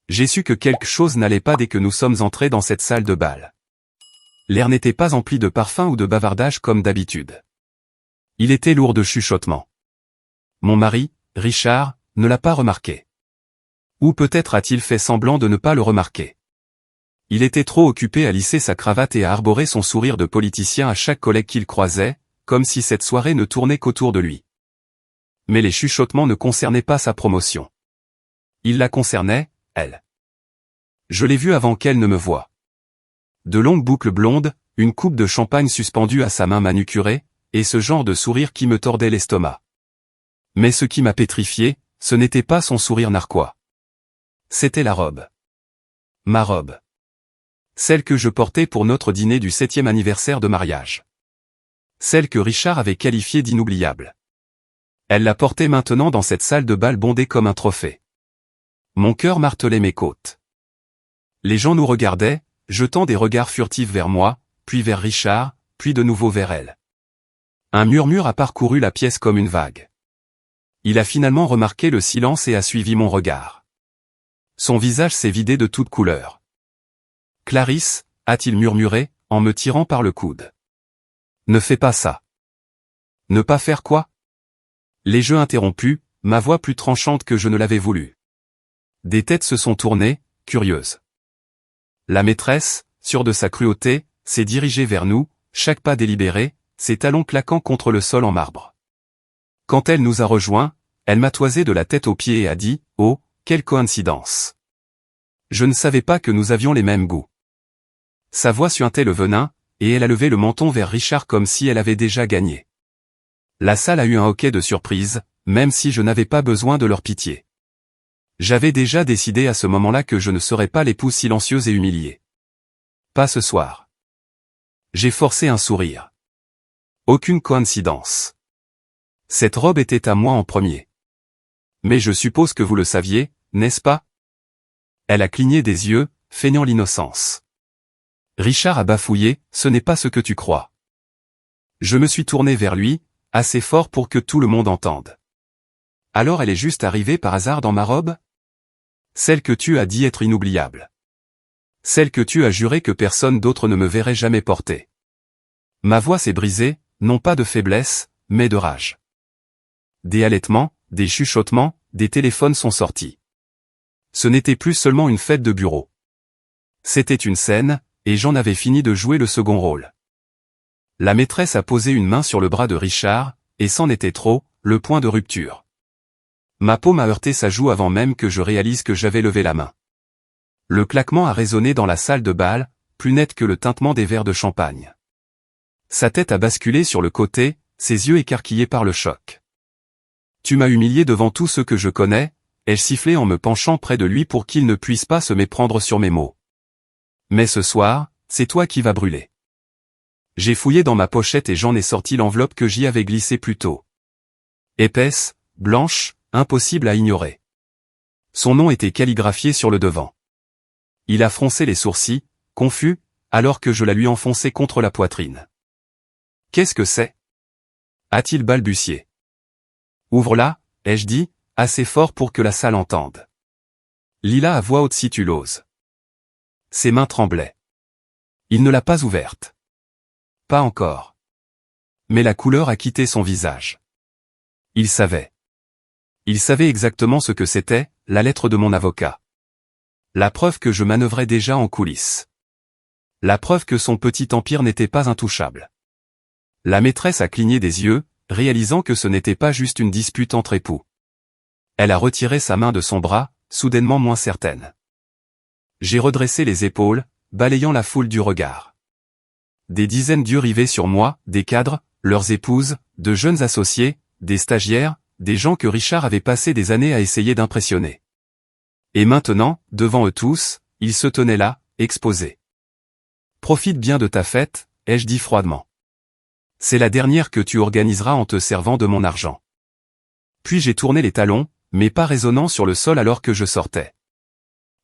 J'ai su que quelque chose n'allait pas dès que nous sommes entrés dans cette salle de bal. L'air n'était pas empli de parfum ou de bavardage comme d'habitude. Il était lourd de chuchotements. Mon mari, Richard, ne l'a pas remarqué. Ou peut-être a-t-il fait semblant de ne pas le remarquer. Il était trop occupé à lisser sa cravate et à arborer son sourire de politicien à chaque collègue qu'il croisait, comme si cette soirée ne tournait qu'autour de lui. Mais les chuchotements ne concernaient pas sa promotion. Ils la concernaient, elle. Je l'ai vue avant qu'elle ne me voie. De longues boucles blondes, une coupe de champagne suspendue à sa main manucurée, et ce genre de sourire qui me tordait l'estomac. Mais ce qui m'a pétrifié, ce n'était pas son sourire narquois. C'était la robe. Ma robe. Celle que je portais pour notre dîner du 7e anniversaire de mariage. Celle que Richard avait qualifiée d'inoubliable. Elle la portait maintenant dans cette salle de bal bondée comme un trophée. Mon cœur martelait mes côtes. Les gens nous regardaient, jetant des regards furtifs vers moi, puis vers Richard, puis de nouveau vers elle. Un murmure a parcouru la pièce comme une vague. Il a finalement remarqué le silence et a suivi mon regard. Son visage s'est vidé de toute couleur. « Clarisse » a-t-il murmuré, en me tirant par le coude. « Ne fais pas ça. » « Ne pas faire quoi ?» Les jeux interrompus, ma voix plus tranchante que je ne l'avais voulu. Des têtes se sont tournées, curieuses. La maîtresse, sûre de sa cruauté, s'est dirigée vers nous, chaque pas délibéré, ses talons claquant contre le sol en marbre. Quand elle nous a rejoints, elle m'a toisé de la tête aux pieds et a dit « Oh, quelle coïncidence !» Je ne savais pas que nous avions les mêmes goûts. Sa voix suintait le venin, et elle a levé le menton vers Richard comme si elle avait déjà gagné. La salle a eu un hoquet de surprise, même si je n'avais pas besoin de leur pitié. J'avais déjà décidé à ce moment-là que je ne serais pas l'épouse silencieuse et humiliée. Pas ce soir. J'ai forcé un sourire. Aucune coïncidence. Cette robe était à moi en premier. Mais je suppose que vous le saviez, n'est-ce pas? Elle a cligné des yeux, feignant l'innocence. Richard a bafouillé, ce n'est pas ce que tu crois. Je me suis tourné vers lui, assez fort pour que tout le monde entende. Alors elle est juste arrivée par hasard dans ma robe? Celle que tu as dit être inoubliable. Celle que tu as juré que personne d'autre ne me verrait jamais porter. Ma voix s'est brisée, non pas de faiblesse, mais de rage. Des halètements, des chuchotements, des téléphones sont sortis. Ce n'était plus seulement une fête de bureau. C'était une scène, et j'en avais fini de jouer le second rôle. La maîtresse a posé une main sur le bras de Richard, et c'en était trop, le point de rupture. Ma paume a heurté sa joue avant même que je réalise que j'avais levé la main. Le claquement a résonné dans la salle de bal, plus net que le tintement des verres de champagne. Sa tête a basculé sur le côté, ses yeux écarquillés par le choc. « Tu m'as humilié devant tous ceux que je connais », ai-je sifflé en me penchant près de lui pour qu'il ne puisse pas se méprendre sur mes mots. « Mais ce soir, c'est toi qui vas brûler. » J'ai fouillé dans ma pochette et j'en ai sorti l'enveloppe que j'y avais glissée plus tôt. Épaisse, blanche, impossible à ignorer. Son nom était calligraphié sur le devant. Il a froncé les sourcils, confus, alors que je la lui enfonçais contre la poitrine. « Qu'est-ce que c'est » a-t-il balbutié. « Ouvre-la, ai-je dit, assez fort pour que la salle entende. Lis-la à voix haute si tu l'oses. » Ses mains tremblaient. Il ne l'a pas ouverte. Pas encore. Mais la couleur a quitté son visage. Il savait. Il savait exactement ce que c'était, la lettre de mon avocat. La preuve que je manœuvrais déjà en coulisses. La preuve que son petit empire n'était pas intouchable. La maîtresse a cligné des yeux, réalisant que ce n'était pas juste une dispute entre époux. Elle a retiré sa main de son bras, soudainement moins certaine. J'ai redressé les épaules, balayant la foule du regard. Des dizaines d'yeux rivés sur moi, des cadres, leurs épouses, de jeunes associés, des stagiaires, des gens que Richard avait passé des années à essayer d'impressionner. Et maintenant, devant eux tous, il se tenait là, exposé. « Profite bien de ta fête », ai-je dit froidement. « C'est la dernière que tu organiseras en te servant de mon argent. » Puis j'ai tourné les talons, mes pas résonnant sur le sol alors que je sortais.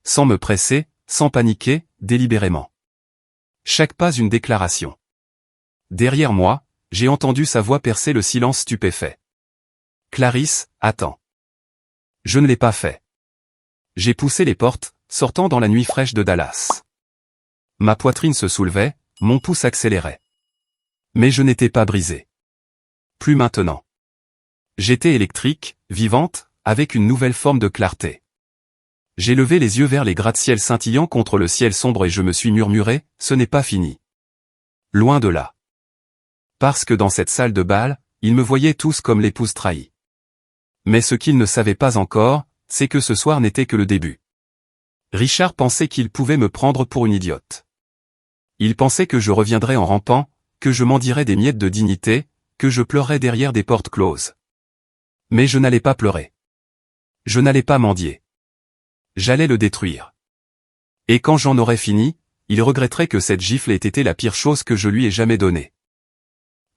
Sans me presser, sans paniquer, délibérément. Chaque pas une déclaration. Derrière moi, j'ai entendu sa voix percer le silence stupéfait. « Clarisse, attends. » Je ne l'ai pas fait. J'ai poussé les portes, sortant dans la nuit fraîche de Dallas. Ma poitrine se soulevait, mon pouce accélérait. Mais je n'étais pas brisé. Plus maintenant. J'étais électrique, vivante, avec une nouvelle forme de clarté. J'ai levé les yeux vers les gratte-ciel scintillants contre le ciel sombre et je me suis murmuré, ce n'est pas fini. Loin de là. Parce que dans cette salle de bal, ils me voyaient tous comme l'épouse trahie. Mais ce qu'ils ne savaient pas encore, c'est que ce soir n'était que le début. Richard pensait qu'il pouvait me prendre pour une idiote. Il pensait que je reviendrais en rampant, que je mendirais des miettes de dignité, que je pleurerais derrière des portes closes. Mais je n'allais pas pleurer. Je n'allais pas mendier. J'allais le détruire. Et quand j'en aurais fini, il regretterait que cette gifle ait été la pire chose que je lui ai jamais donnée.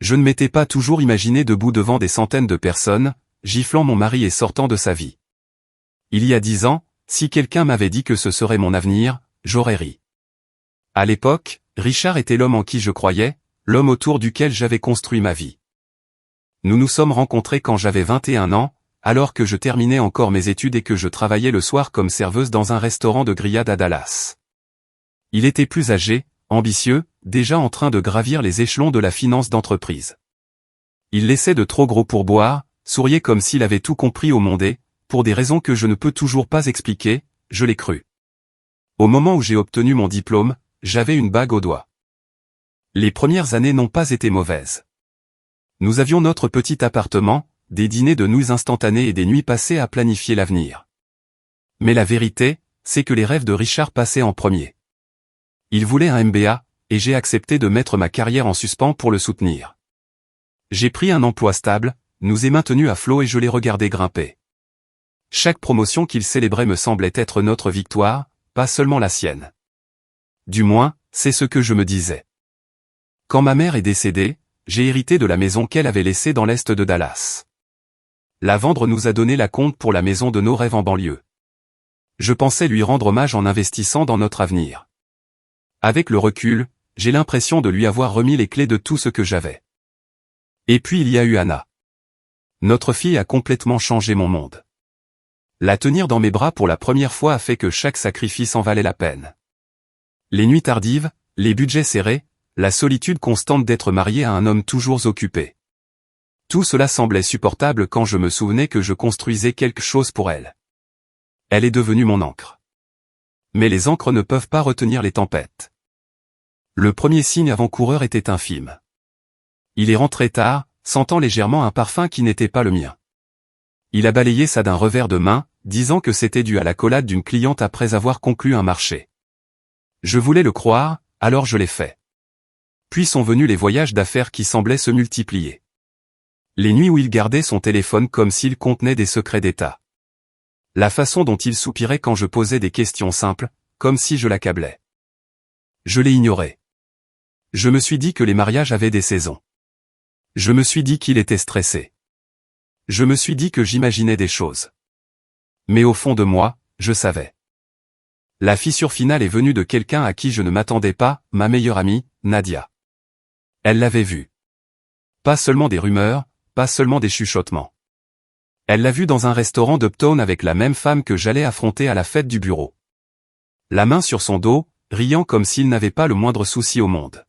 Je ne m'étais pas toujours imaginé debout devant des centaines de personnes, giflant mon mari et sortant de sa vie. Il y a 10 ans, si quelqu'un m'avait dit que ce serait mon avenir, j'aurais ri. À l'époque, Richard était l'homme en qui je croyais, l'homme autour duquel j'avais construit ma vie. Nous nous sommes rencontrés quand j'avais 21 ans, alors que je terminais encore mes études et que je travaillais le soir comme serveuse dans un restaurant de grillades à Dallas. Il était plus âgé, ambitieux, déjà en train de gravir les échelons de la finance d'entreprise. Il laissait de trop gros pourboires, souriait comme s'il avait tout compris au monde et, pour des raisons que je ne peux toujours pas expliquer, je l'ai cru. Au moment où j'ai obtenu mon diplôme, j'avais une bague au doigt. Les premières années n'ont pas été mauvaises. Nous avions notre petit appartement, des dîners de nouilles instantanées et des nuits passées à planifier l'avenir. Mais la vérité, c'est que les rêves de Richard passaient en premier. Il voulait un MBA, et j'ai accepté de mettre ma carrière en suspens pour le soutenir. J'ai pris un emploi stable, nous ai maintenus à flot et je l'ai regardé grimper. Chaque promotion qu'il célébrait me semblait être notre victoire, pas seulement la sienne. Du moins, c'est ce que je me disais. Quand ma mère est décédée, j'ai hérité de la maison qu'elle avait laissée dans l'est de Dallas. La vendre nous a donné la compte pour la maison de nos rêves en banlieue. Je pensais lui rendre hommage en investissant dans notre avenir. Avec le recul, j'ai l'impression de lui avoir remis les clés de tout ce que j'avais. Et puis il y a eu Anna. Notre fille a complètement changé mon monde. La tenir dans mes bras pour la première fois a fait que chaque sacrifice en valait la peine. Les nuits tardives, les budgets serrés, la solitude constante d'être marié à un homme toujours occupé. Tout cela semblait supportable quand je me souvenais que je construisais quelque chose pour elle. Elle est devenue mon ancre. Mais les ancres ne peuvent pas retenir les tempêtes. Le premier signe avant-coureur était infime. Il est rentré tard, sentant légèrement un parfum qui n'était pas le mien. Il a balayé ça d'un revers de main, disant que c'était dû à l'accolade d'une cliente après avoir conclu un marché. Je voulais le croire, alors je l'ai fait. Puis sont venus les voyages d'affaires qui semblaient se multiplier. Les nuits où il gardait son téléphone comme s'il contenait des secrets d'État. La façon dont il soupirait quand je posais des questions simples, comme si je l'accablais. Je l'ai ignoré. Je me suis dit que les mariages avaient des saisons. Je me suis dit qu'il était stressé. Je me suis dit que j'imaginais des choses. Mais au fond de moi, je savais. La fissure finale est venue de quelqu'un à qui je ne m'attendais pas, ma meilleure amie, Nadia. Elle l'avait vu. Pas seulement des rumeurs, pas seulement des chuchotements. Elle l'a vu dans un restaurant d'Uptown avec la même femme que j'allais affronter à la fête du bureau. La main sur son dos, riant comme s'il n'avait pas le moindre souci au monde.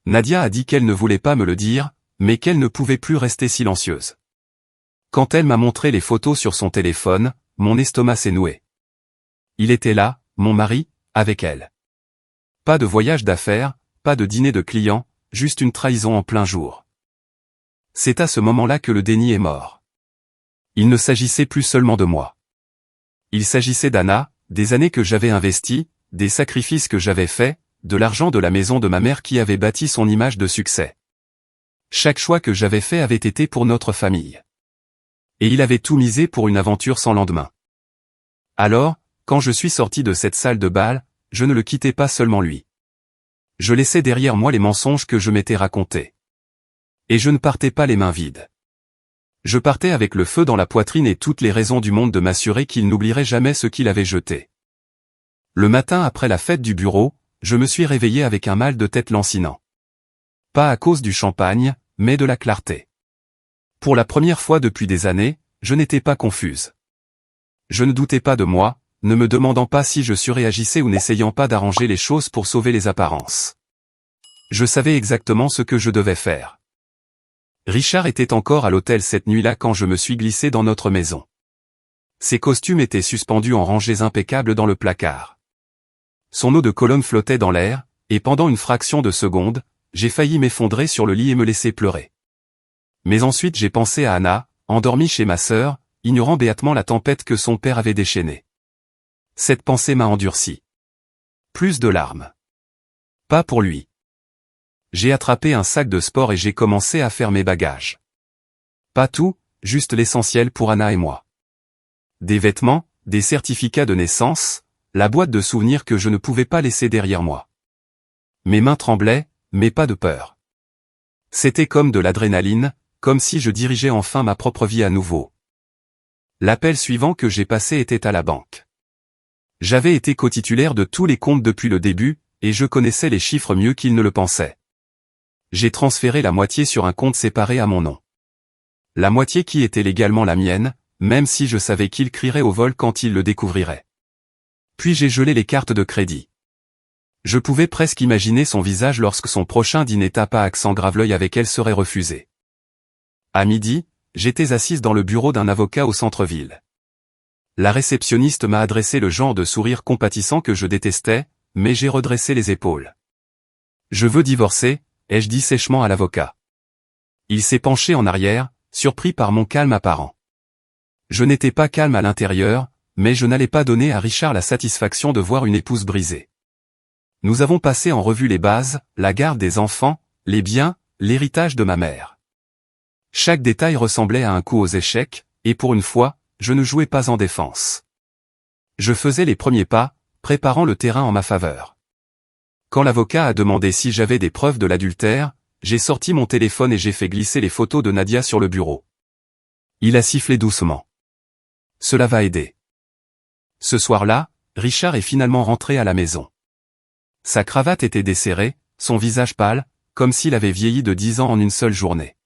Nadia a dit qu'elle ne voulait pas me le dire, mais qu'elle ne pouvait plus rester silencieuse. Quand elle m'a montré les photos sur son téléphone, mon estomac s'est noué. Il était là, mon mari, avec elle. Pas de voyage d'affaires, pas de dîner de clients, juste une trahison en plein jour. C'est à ce moment-là que le déni est mort. Il ne s'agissait plus seulement de moi. Il s'agissait d'Anna, des années que j'avais investies, des sacrifices que j'avais faits, de l'argent de la maison de ma mère qui avait bâti son image de succès. Chaque choix que j'avais fait avait été pour notre famille. Et il avait tout misé pour une aventure sans lendemain. Alors, quand je suis sorti de cette salle de bal, je ne le quittais pas seulement lui. Je laissais derrière moi les mensonges que je m'étais racontés. Et je ne partais pas les mains vides. Je partais avec le feu dans la poitrine et toutes les raisons du monde de m'assurer qu'il n'oublierait jamais ce qu'il avait jeté. Le matin après la fête du bureau, je me suis réveillé avec un mal de tête lancinant. Pas à cause du champagne, mais de la clarté. Pour la première fois depuis des années, je n'étais pas confuse. Je ne doutais pas de moi, ne me demandant pas si je surréagissais ou n'essayant pas d'arranger les choses pour sauver les apparences. Je savais exactement ce que je devais faire. Richard était encore à l'hôtel cette nuit-là quand je me suis glissé dans notre maison. Ses costumes étaient suspendus en rangées impeccables dans le placard. Son eau de Cologne flottait dans l'air, et pendant une fraction de seconde, j'ai failli m'effondrer sur le lit et me laisser pleurer. Mais ensuite j'ai pensé à Anna, endormie chez ma sœur, ignorant béatement la tempête que son père avait déchaînée. Cette pensée m'a endurci. Plus de larmes. Pas pour lui. J'ai attrapé un sac de sport et j'ai commencé à faire mes bagages. Pas tout, juste l'essentiel pour Anna et moi. Des vêtements, des certificats de naissance, la boîte de souvenirs que je ne pouvais pas laisser derrière moi. Mes mains tremblaient, mais pas de peur. C'était comme de l'adrénaline, comme si je dirigeais enfin ma propre vie à nouveau. L'appel suivant que j'ai passé était à la banque. J'avais été co-titulaire de tous les comptes depuis le début, et je connaissais les chiffres mieux qu'ils ne le pensaient. J'ai transféré la moitié sur un compte séparé à mon nom. La moitié qui était légalement la mienne, même si je savais qu'il crierait au vol quand il le découvrirait. Puis j'ai gelé les cartes de crédit. Je pouvais presque imaginer son visage lorsque son prochain dîner tape à accent grave l'œil avec elle serait refusé. À midi, j'étais assise dans le bureau d'un avocat au centre-ville. La réceptionniste m'a adressé le genre de sourire compatissant que je détestais, mais j'ai redressé les épaules. « Je veux divorcer », ai-je dit sèchement à l'avocat. Il s'est penché en arrière, surpris par mon calme apparent. Je n'étais pas calme à l'intérieur, mais je n'allais pas donner à Richard la satisfaction de voir une épouse brisée. Nous avons passé en revue les bases, la garde des enfants, les biens, l'héritage de ma mère. Chaque détail ressemblait à un coup aux échecs, et pour une fois, je ne jouais pas en défense. Je faisais les premiers pas, préparant le terrain en ma faveur. Quand l'avocat a demandé si j'avais des preuves de l'adultère, j'ai sorti mon téléphone et j'ai fait glisser les photos de Nadia sur le bureau. Il a sifflé doucement. Cela va aider. Ce soir-là, Richard est finalement rentré à la maison. Sa cravate était desserrée, son visage pâle, comme s'il avait vieilli de 10 ans en une seule journée.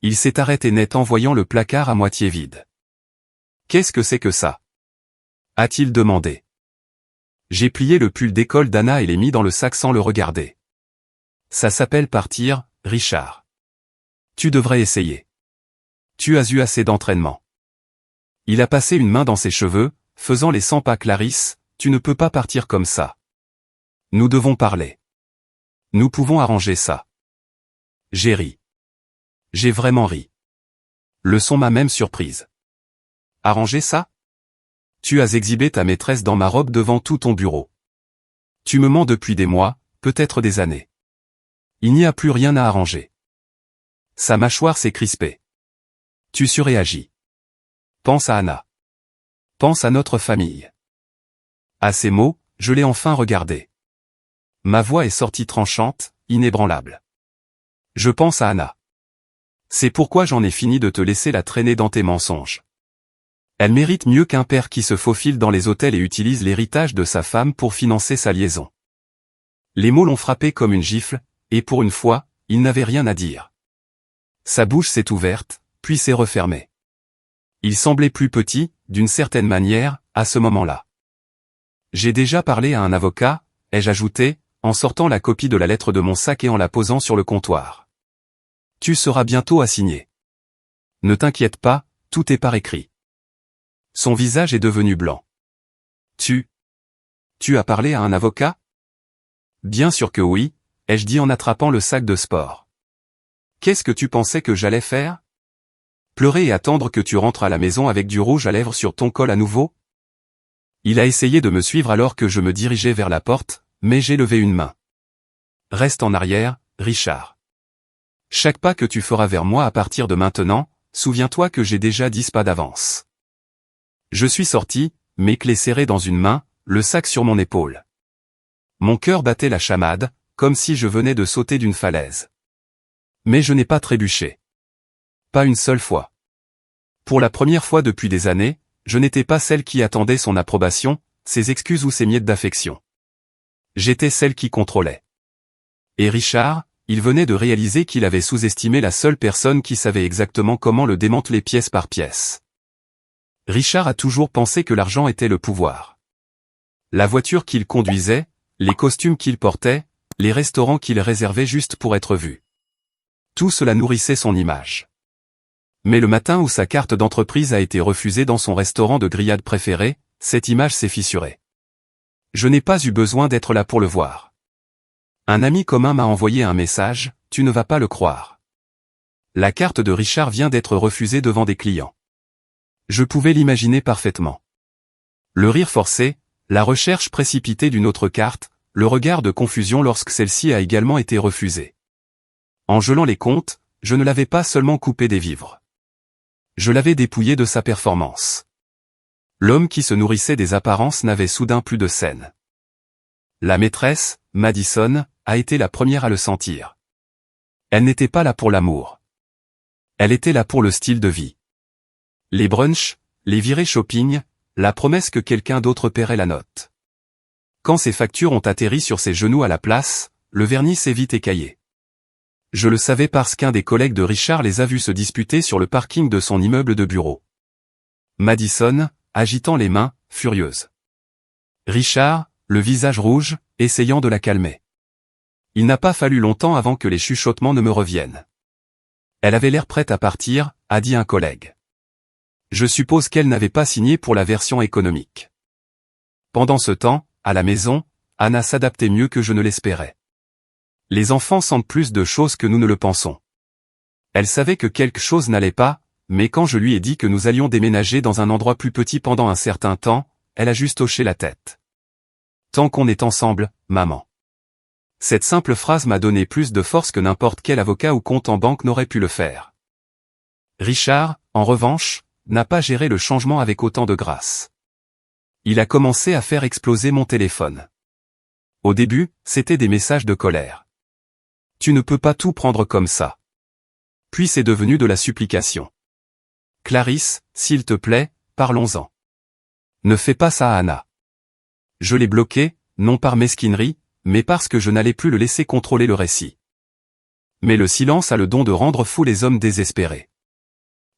Il s'est arrêté net en voyant le placard à moitié vide. « Qu'est-ce que c'est que ça ?» a-t-il demandé. J'ai plié le pull d'école d'Anna et l'ai mis dans le sac sans le regarder. « Ça s'appelle partir, Richard. Tu devrais essayer. Tu as eu assez d'entraînement. » Il a passé une main dans ses cheveux, faisant les 100 pas. Clarisse, tu ne peux pas partir comme ça. Nous devons parler. Nous pouvons arranger ça. J'ai ri. J'ai vraiment ri. Le son m'a même surprise. Arranger ça? Tu as exhibé ta maîtresse dans ma robe devant tout ton bureau. Tu me mens depuis des mois, peut-être des années. Il n'y a plus rien à arranger. Sa mâchoire s'est crispée. Tu surréagis. Pense à Anna. Pense à notre famille. À ces mots, je l'ai enfin regardé. Ma voix est sortie tranchante, inébranlable. Je pense à Anna. C'est pourquoi j'en ai fini de te laisser la traîner dans tes mensonges. Elle mérite mieux qu'un père qui se faufile dans les hôtels et utilise l'héritage de sa femme pour financer sa liaison. Les mots l'ont frappé comme une gifle, et pour une fois, il n'avait rien à dire. Sa bouche s'est ouverte, puis s'est refermée. Il semblait plus petit, d'une certaine manière, à ce moment-là. J'ai déjà parlé à un avocat, ai-je ajouté, en sortant la copie de la lettre de mon sac et en la posant sur le comptoir. Tu seras bientôt assigné. Ne t'inquiète pas, tout est par écrit. Son visage est devenu blanc. Tu as parlé à un avocat? Bien sûr que oui, ai-je dit en attrapant le sac de sport. Qu'est-ce que tu pensais que j'allais faire? Pleurer et attendre que tu rentres à la maison avec du rouge à lèvres sur ton col à nouveau? Il a essayé de me suivre alors que je me dirigeais vers la porte, mais j'ai levé une main. Reste en arrière, Richard. Chaque pas que tu feras vers moi à partir de maintenant, souviens-toi que j'ai déjà 10 pas d'avance. Je suis sorti, mes clés serrées dans une main, le sac sur mon épaule. Mon cœur battait la chamade, comme si je venais de sauter d'une falaise. Mais je n'ai pas trébuché. Pas une seule fois. Pour la première fois depuis des années, je n'étais pas celle qui attendait son approbation, ses excuses ou ses miettes d'affection. J'étais celle qui contrôlait. Et Richard, il venait de réaliser qu'il avait sous-estimé la seule personne qui savait exactement comment le démanteler pièce par pièce. Richard a toujours pensé que l'argent était le pouvoir. La voiture qu'il conduisait, les costumes qu'il portait, les restaurants qu'il réservait juste pour être vu. Tout cela nourrissait son image. Mais le matin où sa carte d'entreprise a été refusée dans son restaurant de grillades préféré, cette image s'est fissurée. Je n'ai pas eu besoin d'être là pour le voir. Un ami commun m'a envoyé un message, tu ne vas pas le croire. La carte de Richard vient d'être refusée devant des clients. Je pouvais l'imaginer parfaitement. Le rire forcé, la recherche précipitée d'une autre carte, le regard de confusion lorsque celle-ci a également été refusée. En gelant les comptes, je ne l'avais pas seulement coupé des vivres. Je l'avais dépouillé de sa performance. L'homme qui se nourrissait des apparences n'avait soudain plus de scène. La maîtresse, Madison, a été la première à le sentir. Elle n'était pas là pour l'amour. Elle était là pour le style de vie. Les brunchs, les virées shopping, la promesse que quelqu'un d'autre paierait la note. Quand ses factures ont atterri sur ses genoux à la place, le vernis s'est vite écaillé. Je le savais parce qu'un des collègues de Richard les a vus se disputer sur le parking de son immeuble de bureau. Madison, agitant les mains, furieuse. Richard, le visage rouge, essayant de la calmer. Il n'a pas fallu longtemps avant que les chuchotements ne me reviennent. Elle avait l'air prête à partir, a dit un collègue. Je suppose qu'elle n'avait pas signé pour la version économique. Pendant ce temps, à la maison, Anna s'adaptait mieux que je ne l'espérais. Les enfants sentent plus de choses que nous ne le pensons. Elle savait que quelque chose n'allait pas, mais quand je lui ai dit que nous allions déménager dans un endroit plus petit pendant un certain temps, elle a juste hoché la tête. Tant qu'on est ensemble, maman. Cette simple phrase m'a donné plus de force que n'importe quel avocat ou compte en banque n'aurait pu le faire. Richard, en revanche, n'a pas géré le changement avec autant de grâce. Il a commencé à faire exploser mon téléphone. Au début, c'était des messages de colère. Tu ne peux pas tout prendre comme ça. Puis c'est devenu de la supplication. Clarisse, s'il te plaît, parlons-en. Ne fais pas ça à Anna. Je l'ai bloqué, non par mesquinerie, mais parce que je n'allais plus le laisser contrôler le récit. Mais le silence a le don de rendre fous les hommes désespérés.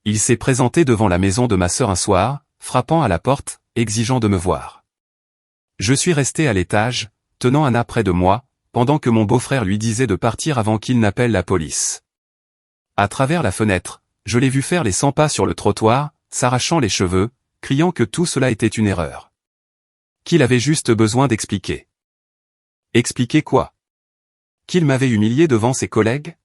Il s'est présenté devant la maison de ma sœur un soir, frappant à la porte, exigeant de me voir. Je suis resté à l'étage, tenant Anna près de moi, pendant que mon beau-frère lui disait de partir avant qu'il n'appelle la police. À travers la fenêtre, je l'ai vu faire les 100 pas sur le trottoir, s'arrachant les cheveux, criant que tout cela était une erreur. Qu'il avait juste besoin d'expliquer. Expliquer quoi? Qu'il m'avait humilié devant ses collègues?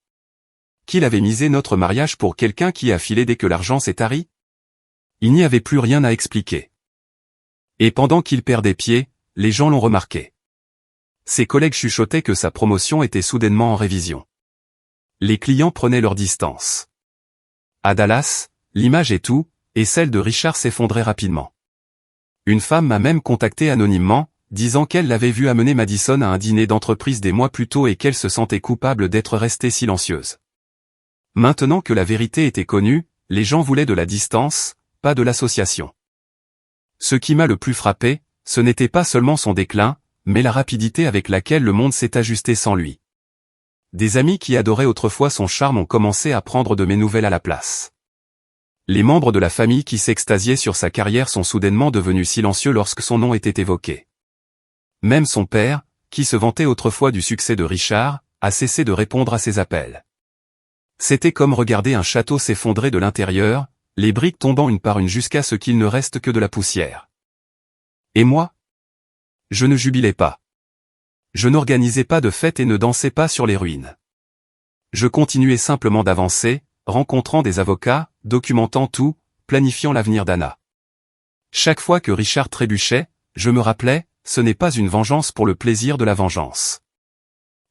Qu'il avait misé notre mariage pour quelqu'un qui a filé dès que l'argent s'est tari? Il n'y avait plus rien à expliquer. Et pendant qu'il perdait pied, les gens l'ont remarqué. Ses collègues chuchotaient que sa promotion était soudainement en révision. Les clients prenaient leur distance. À Dallas, l'image et tout, et celle de Richard s'effondrait rapidement. Une femme m'a même contacté anonymement, disant qu'elle l'avait vu amener Madison à un dîner d'entreprise des mois plus tôt et qu'elle se sentait coupable d'être restée silencieuse. Maintenant que la vérité était connue, les gens voulaient de la distance, pas de l'association. Ce qui m'a le plus frappé, ce n'était pas seulement son déclin, mais la rapidité avec laquelle le monde s'est ajusté sans lui. Des amis qui adoraient autrefois son charme ont commencé à prendre de mes nouvelles à la place. Les membres de la famille qui s'extasiaient sur sa carrière sont soudainement devenus silencieux lorsque son nom était évoqué. Même son père, qui se vantait autrefois du succès de Richard, a cessé de répondre à ses appels. C'était comme regarder un château s'effondrer de l'intérieur, les briques tombant une par une jusqu'à ce qu'il ne reste que de la poussière. Et moi? Je ne jubilais pas. Je n'organisais pas de fête et ne dansais pas sur les ruines. Je continuais simplement d'avancer, rencontrant des avocats, documentant tout, planifiant l'avenir d'Anna. Chaque fois que Richard trébuchait, je me rappelais, ce n'est pas une vengeance pour le plaisir de la vengeance.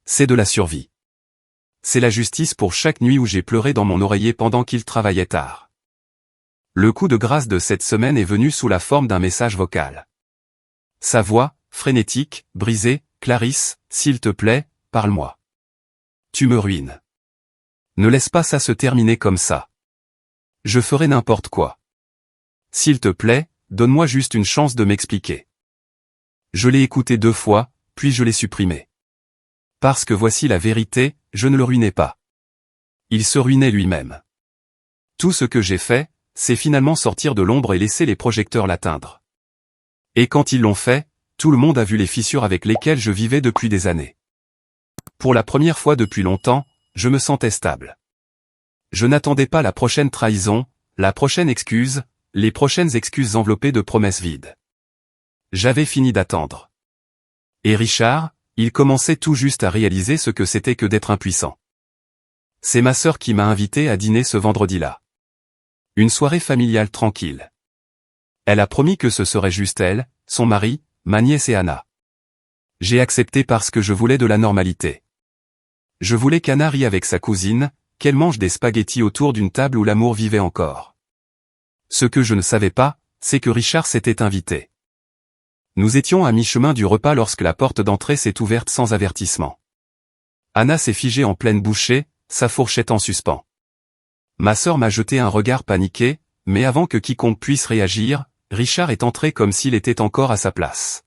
C'est de la survie. C'est la justice pour chaque nuit où j'ai pleuré dans mon oreiller pendant qu'il travaillait tard. Le coup de grâce de cette semaine est venu sous la forme d'un message vocal. Sa voix, frénétique, brisée, Clarisse, s'il te plaît, parle-moi. Tu me ruines. Ne laisse pas ça se terminer comme ça. Je ferai n'importe quoi. S'il te plaît, donne-moi juste une chance de m'expliquer. Je l'ai écouté 2 fois, puis je l'ai supprimé. Parce que voici la vérité, je ne le ruinais pas. Il se ruinait lui-même. Tout ce que j'ai fait, c'est finalement sortir de l'ombre et laisser les projecteurs l'atteindre. Et quand ils l'ont fait, tout le monde a vu les fissures avec lesquelles je vivais depuis des années. Pour la première fois depuis longtemps, je me sentais stable. Je n'attendais pas la prochaine trahison, la prochaine excuse, les prochaines excuses enveloppées de promesses vides. J'avais fini d'attendre. Et Richard, il commençait tout juste à réaliser ce que c'était que d'être impuissant. C'est ma sœur qui m'a invité à dîner ce vendredi-là. Une soirée familiale tranquille. Elle a promis que ce serait juste elle, son mari, ma nièce et Anna. J'ai accepté parce que je voulais de la normalité. Je voulais qu'Anna rie avec sa cousine, qu'elle mange des spaghettis autour d'une table où l'amour vivait encore. Ce que je ne savais pas, c'est que Richard s'était invité. Nous étions à mi-chemin du repas lorsque la porte d'entrée s'est ouverte sans avertissement. Anna s'est figée en pleine bouchée, sa fourchette en suspens. Ma sœur m'a jeté un regard paniqué, mais avant que quiconque puisse réagir, Richard est entré comme s'il était encore à sa place.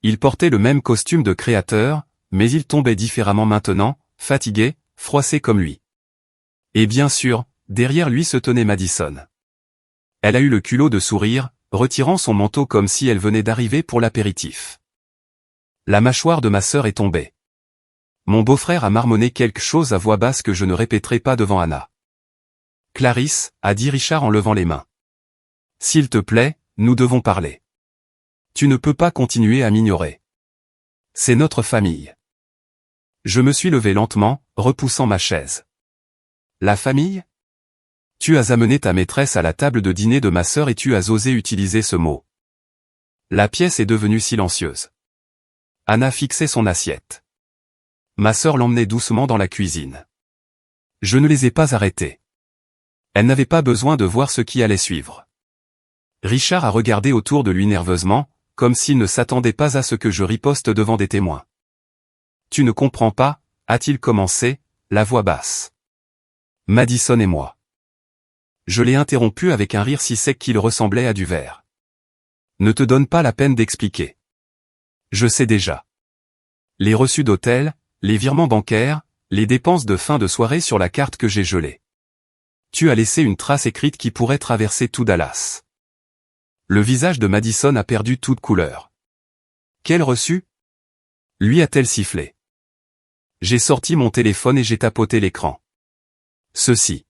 Il portait le même costume de créateur, mais il tombait différemment maintenant, fatigué, froissé comme lui. Et bien sûr, derrière lui se tenait Madison. Elle a eu le culot de sourire, retirant son manteau comme si elle venait d'arriver pour l'apéritif. La mâchoire de ma sœur est tombée. Mon beau-frère a marmonné quelque chose à voix basse que je ne répéterai pas devant Anna. « Clarisse » a dit Richard en levant les mains. « S'il te plaît, nous devons parler. Tu ne peux pas continuer à m'ignorer. C'est notre famille. » Je me suis levé lentement, repoussant ma chaise. « La famille ? Tu as amené ta maîtresse à la table de dîner de ma sœur et tu as osé utiliser ce mot. » La pièce est devenue silencieuse. Anna fixait son assiette. Ma sœur l'emmenait doucement dans la cuisine. Je ne les ai pas arrêtés. Elle n'avait pas besoin de voir ce qui allait suivre. Richard a regardé autour de lui nerveusement, comme s'il ne s'attendait pas à ce que je riposte devant des témoins. « Tu ne comprends pas » a-t-il commencé, la voix basse. Madison et moi. Je l'ai interrompu avec un rire si sec qu'il ressemblait à du verre. Ne te donne pas la peine d'expliquer. Je sais déjà. Les reçus d'hôtel, les virements bancaires, les dépenses de fin de soirée sur la carte que j'ai gelée. Tu as laissé une trace écrite qui pourrait traverser tout Dallas. Le visage de Madison a perdu toute couleur. Quel reçu ? Lui a-t-elle sifflé. J'ai sorti mon téléphone et j'ai tapoté l'écran. Ceci.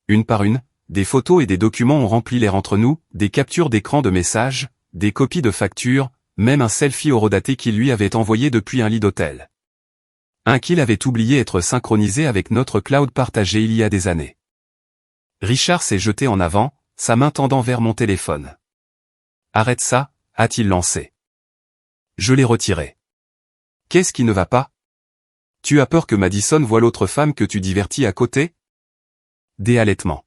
Une par une, des photos et des documents ont rempli l'air entre nous, des captures d'écran de messages, des copies de factures, même un selfie horodaté qu'il lui avait envoyé depuis un lit d'hôtel. Un qu'il avait oublié être synchronisé avec notre cloud partagé il y a des années. Richard s'est jeté en avant, sa main tendant vers mon téléphone. « Arrête ça » a-t-il lancé. Je l'ai retiré. « Qu'est-ce qui ne va pas ? Tu as peur que Madison voie l'autre femme que tu divertis à côté ?» Des halètements.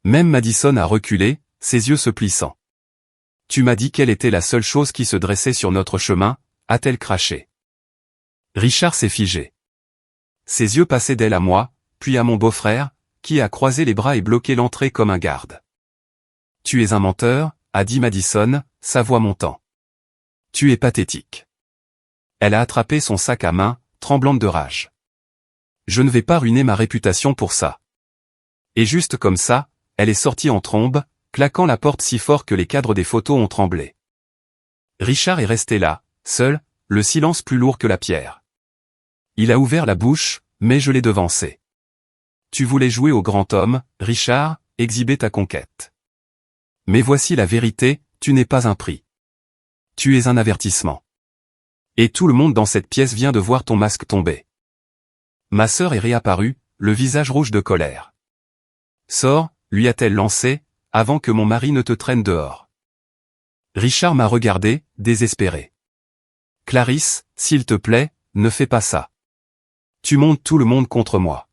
Même Madison a reculé, ses yeux se plissant. « Tu m'as dit quelle était la seule chose qui se dressait sur notre chemin » a-t-elle craché. Richard s'est figé. Ses yeux passaient d'elle à moi, puis à mon beau-frère, qui a croisé les bras et bloqué l'entrée comme un garde. « Tu es un menteur » a dit Madison, sa voix montant. « Tu es pathétique. » Elle a attrapé son sac à main, tremblante de rage. « Je ne vais pas ruiner ma réputation pour ça. » Et juste comme ça, elle est sortie en trombe, claquant la porte si fort que les cadres des photos ont tremblé. Richard est resté là, seul, le silence plus lourd que la pierre. Il a ouvert la bouche, mais je l'ai devancé. « Tu voulais jouer au grand homme, Richard, exhiber ta conquête. Mais voici la vérité, tu n'es pas un prix. Tu es un avertissement. Et tout le monde dans cette pièce vient de voir ton masque tomber. » Ma sœur est réapparue, le visage rouge de colère. « Sors » lui a-t-elle lancé, avant que mon mari ne te traîne dehors. Richard m'a regardé, désespéré. « Clarisse, s'il te plaît, ne fais pas ça. Tu montes tout le monde contre moi.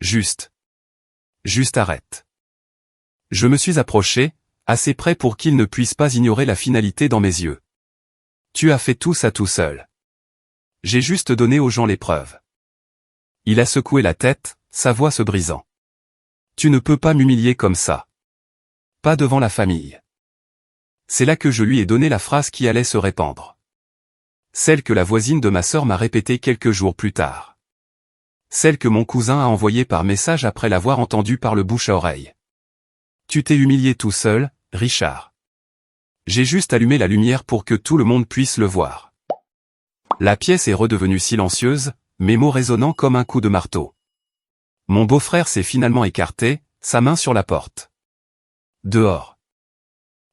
Juste arrête. » Je me suis approché, assez près pour qu'il ne puisse pas ignorer la finalité dans mes yeux. « Tu as fait tout ça tout seul. J'ai juste donné aux gens les preuves. » Il a secoué la tête, sa voix se brisant. « Tu ne peux pas m'humilier comme ça. Pas devant la famille. » C'est là que je lui ai donné la phrase qui allait se répandre. Celle que la voisine de ma sœur m'a répétée quelques jours plus tard. Celle que mon cousin a envoyée par message après l'avoir entendue par le bouche à oreille. Tu t'es humilié tout seul, Richard. J'ai juste allumé la lumière pour que tout le monde puisse le voir. La pièce est redevenue silencieuse, mes mots résonnant comme un coup de marteau. Mon beau-frère s'est finalement écarté, sa main sur la porte. Dehors.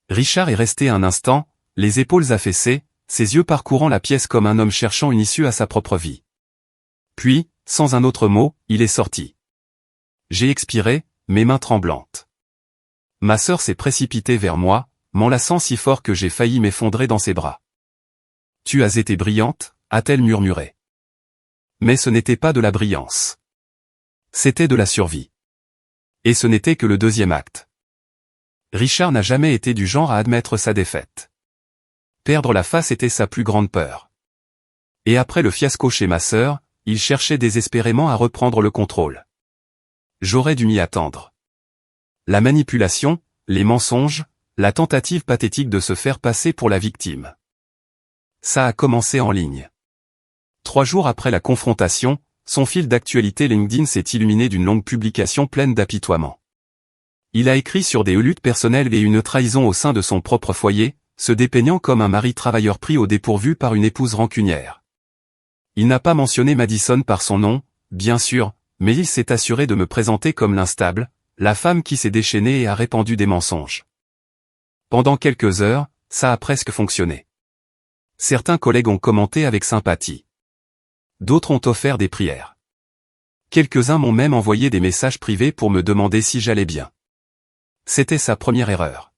Richard est resté un instant, les épaules affaissées, ses yeux parcourant la pièce comme un homme cherchant une issue à sa propre vie. Puis, sans un autre mot, il est sorti. J'ai expiré, mes mains tremblantes. Ma sœur s'est précipitée vers moi, m'enlaçant si fort que j'ai failli m'effondrer dans ses bras. « Tu as été brillante » a-t-elle murmuré. Mais ce n'était pas de la brillance. C'était de la survie. Et ce n'était que le deuxième acte. Richard n'a jamais été du genre à admettre sa défaite. Perdre la face était sa plus grande peur. Et après le fiasco chez ma sœur, il cherchait désespérément à reprendre le contrôle. J'aurais dû m'y attendre. La manipulation, les mensonges, la tentative pathétique de se faire passer pour la victime. Ça a commencé en ligne. 3 jours après la confrontation, son fil d'actualité LinkedIn s'est illuminé d'une longue publication pleine d'apitoiement. Il a écrit sur des luttes personnelles et une trahison au sein de son propre foyer, se dépeignant comme un mari travailleur pris au dépourvu par une épouse rancunière. Il n'a pas mentionné Madison par son nom, bien sûr, mais il s'est assuré de me présenter comme l'instable, la femme qui s'est déchaînée et a répandu des mensonges. Pendant quelques heures, ça a presque fonctionné. Certains collègues ont commenté avec sympathie. D'autres ont offert des prières. Quelques-uns m'ont même envoyé des messages privés pour me demander si j'allais bien. C'était sa première erreur.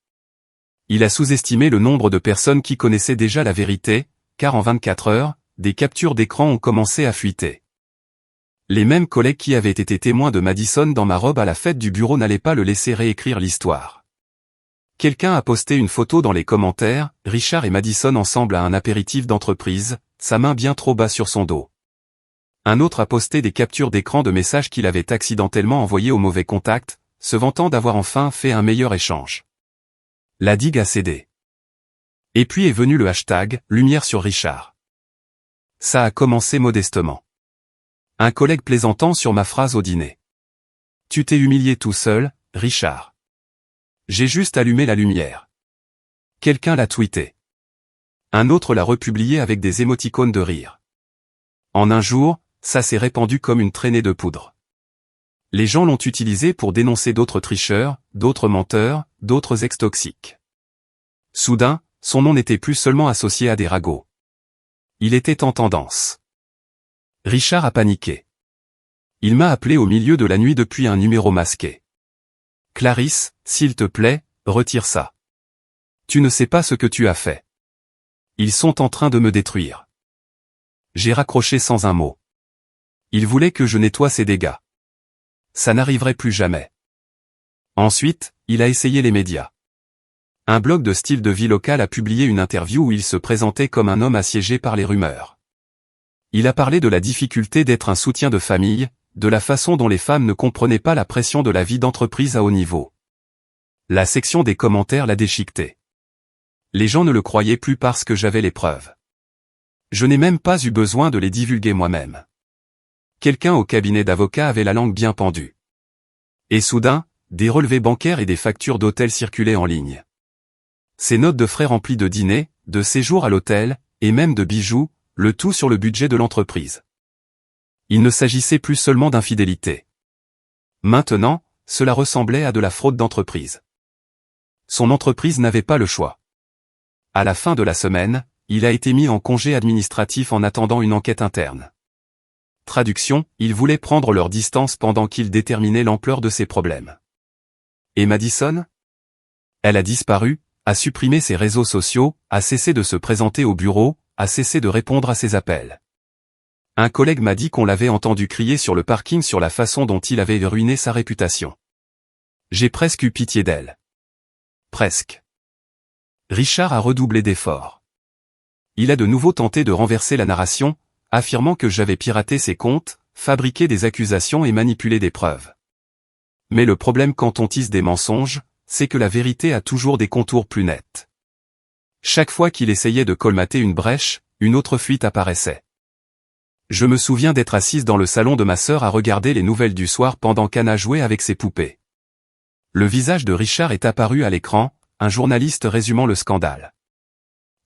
Il a sous-estimé le nombre de personnes qui connaissaient déjà la vérité, car en 24 heures, des captures d'écran ont commencé à fuiter. Les mêmes collègues qui avaient été témoins de Madison dans ma robe à la fête du bureau n'allaient pas le laisser réécrire l'histoire. Quelqu'un a posté une photo dans les commentaires, Richard et Madison ensemble à un apéritif d'entreprise, sa main bien trop bas sur son dos. Un autre a posté des captures d'écran de messages qu'il avait accidentellement envoyés au mauvais contact, se vantant d'avoir enfin fait un meilleur échange. La digue a cédé. Et puis est venu le hashtag « Lumière sur Richard ». Ça a commencé modestement. Un collègue plaisantant sur ma phrase au dîner. « Tu t'es humilié tout seul, Richard. J'ai juste allumé la lumière. » Quelqu'un l'a tweeté. Un autre l'a republié avec des émoticônes de rire. En un jour, ça s'est répandu comme une traînée de poudre. Les gens l'ont utilisé pour dénoncer d'autres tricheurs, d'autres menteurs, d'autres ex-toxiques. Soudain, son nom n'était plus seulement associé à des ragots. Il était en tendance. Richard a paniqué. Il m'a appelé au milieu de la nuit depuis un numéro masqué. « Clarisse, s'il te plaît, retire ça. Tu ne sais pas ce que tu as fait. Ils sont en train de me détruire. » J'ai raccroché sans un mot. Il voulait que je nettoie ses dégâts. Ça n'arriverait plus jamais. Ensuite, il a essayé les médias. Un blog de style de vie locale a publié une interview où il se présentait comme un homme assiégé par les rumeurs. Il a parlé de la difficulté d'être un soutien de famille, de la façon dont les femmes ne comprenaient pas la pression de la vie d'entreprise à haut niveau. La section des commentaires l'a déchiqueté. Les gens ne le croyaient plus parce que j'avais les preuves. Je n'ai même pas eu besoin de les divulguer moi-même. Quelqu'un au cabinet d'avocats avait la langue bien pendue. Et soudain, des relevés bancaires et des factures d'hôtel circulaient en ligne. Ces notes de frais remplies de dîners, de séjours à l'hôtel, et même de bijoux, le tout sur le budget de l'entreprise. Il ne s'agissait plus seulement d'infidélité. Maintenant, cela ressemblait à de la fraude d'entreprise. Son entreprise n'avait pas le choix. À la fin de la semaine, il a été mis en congé administratif en attendant une enquête interne. Traduction, ils voulaient prendre leur distance pendant qu'ils déterminaient l'ampleur de ses problèmes. Et Madison ? Elle a disparu, a supprimé ses réseaux sociaux, a cessé de se présenter au bureau, a cessé de répondre à ses appels. Un collègue m'a dit qu'on l'avait entendu crier sur le parking sur la façon dont il avait ruiné sa réputation. J'ai presque eu pitié d'elle. Presque. Richard a redoublé d'efforts. Il a de nouveau tenté de renverser la narration, affirmant que j'avais piraté ses comptes, fabriqué des accusations et manipulé des preuves. Mais le problème quand on tisse des mensonges, c'est que la vérité a toujours des contours plus nets. Chaque fois qu'il essayait de colmater une brèche, une autre fuite apparaissait. Je me souviens d'être assise dans le salon de ma sœur à regarder les nouvelles du soir pendant qu'Anna jouait avec ses poupées. Le visage de Richard est apparu à l'écran, un journaliste résumant le scandale.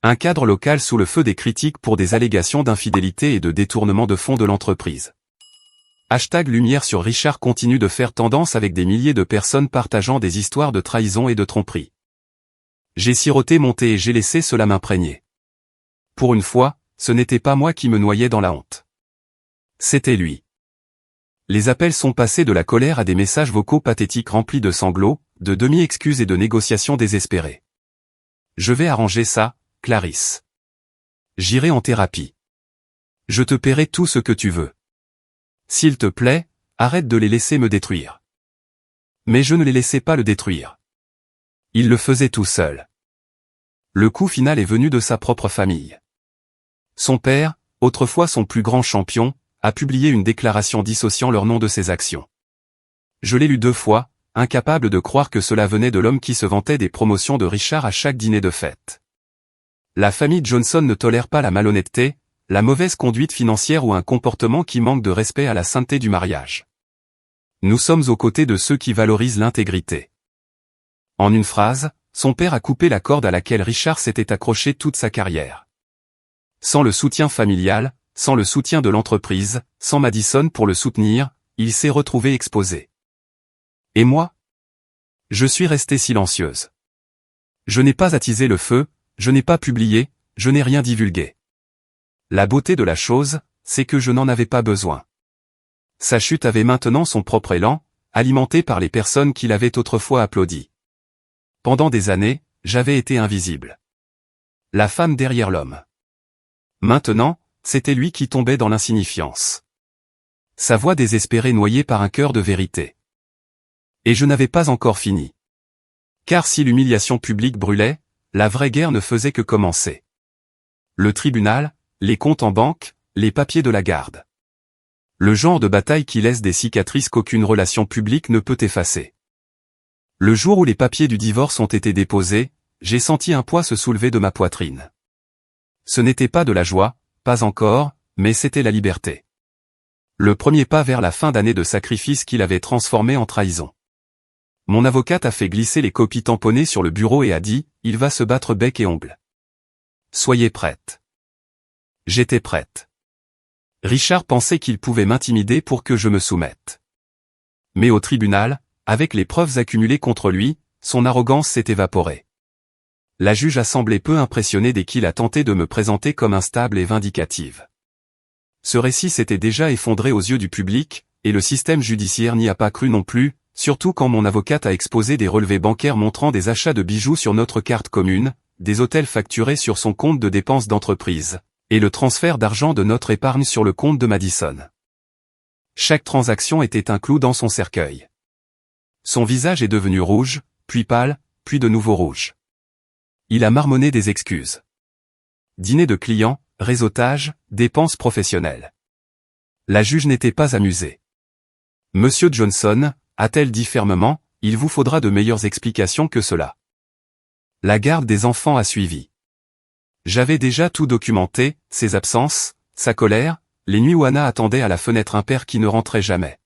Un cadre local sous le feu des critiques pour des allégations d'infidélité et de détournement de fonds de l'entreprise. #Lumière sur Richard continue de faire tendance avec des milliers de personnes partageant des histoires de trahison et de tromperie. J'ai siroté mon thé et j'ai laissé cela m'imprégner. Pour une fois, ce n'était pas moi qui me noyais dans la honte. C'était lui. Les appels sont passés de la colère à des messages vocaux pathétiques remplis de sanglots, de demi-excuses et de négociations désespérées. Je vais arranger ça, Clarisse. J'irai en thérapie. Je te paierai tout ce que tu veux. S'il te plaît, arrête de les laisser me détruire. Mais je ne les laissais pas le détruire. Il le faisait tout seul. Le coup final est venu de sa propre famille. Son père, autrefois son plus grand champion, a publié une déclaration dissociant leur nom de ses actions. Je l'ai lu 2 fois, incapable de croire que cela venait de l'homme qui se vantait des promotions de Richard à chaque dîner de fête. La famille Johnson ne tolère pas la malhonnêteté, la mauvaise conduite financière ou un comportement qui manque de respect à la sainteté du mariage. Nous sommes aux côtés de ceux qui valorisent l'intégrité. En une phrase, son père a coupé la corde à laquelle Richard s'était accroché toute sa carrière. Sans le soutien familial, sans le soutien de l'entreprise, sans Madison pour le soutenir, il s'est retrouvé exposé. Et moi? Je suis restée silencieuse. Je n'ai pas attisé le feu, je n'ai pas publié, je n'ai rien divulgué. La beauté de la chose, c'est que je n'en avais pas besoin. Sa chute avait maintenant son propre élan, alimenté par les personnes qui l'avaient autrefois applaudi. Pendant des années, j'avais été invisible. La femme derrière l'homme. Maintenant, c'était lui qui tombait dans l'insignifiance. Sa voix désespérée noyée par un cœur de vérité. Et je n'avais pas encore fini. Car si l'humiliation publique brûlait, la vraie guerre ne faisait que commencer. Le tribunal, les comptes en banque, les papiers de la garde. Le genre de bataille qui laisse des cicatrices qu'aucune relation publique ne peut effacer. Le jour où les papiers du divorce ont été déposés, j'ai senti un poids se soulever de ma poitrine. Ce n'était pas de la joie, pas encore, mais c'était la liberté. Le premier pas vers la fin d'année de sacrifice qu'il avait transformé en trahison. Mon avocate a fait glisser les copies tamponnées sur le bureau et a dit, il va se battre bec et ongles. Soyez prête. J'étais prête. Richard pensait qu'il pouvait m'intimider pour que je me soumette. Mais au tribunal, avec les preuves accumulées contre lui, son arrogance s'est évaporée. La juge a semblé peu impressionnée dès qu'il a tenté de me présenter comme instable et vindicative. Ce récit s'était déjà effondré aux yeux du public, et le système judiciaire n'y a pas cru non plus, surtout quand mon avocate a exposé des relevés bancaires montrant des achats de bijoux sur notre carte commune, des hôtels facturés sur son compte de dépenses d'entreprise, et le transfert d'argent de notre épargne sur le compte de Madison. Chaque transaction était un clou dans son cercueil. Son visage est devenu rouge, puis pâle, puis de nouveau rouge. Il a marmonné des excuses. Dîner de clients, réseautage, dépenses professionnelles. La juge n'était pas amusée. Monsieur Johnson, a-t-elle dit fermement, il vous faudra de meilleures explications que cela. La garde des enfants a suivi. J'avais déjà tout documenté, ses absences, sa colère, les nuits où Anna attendait à la fenêtre un père qui ne rentrait jamais.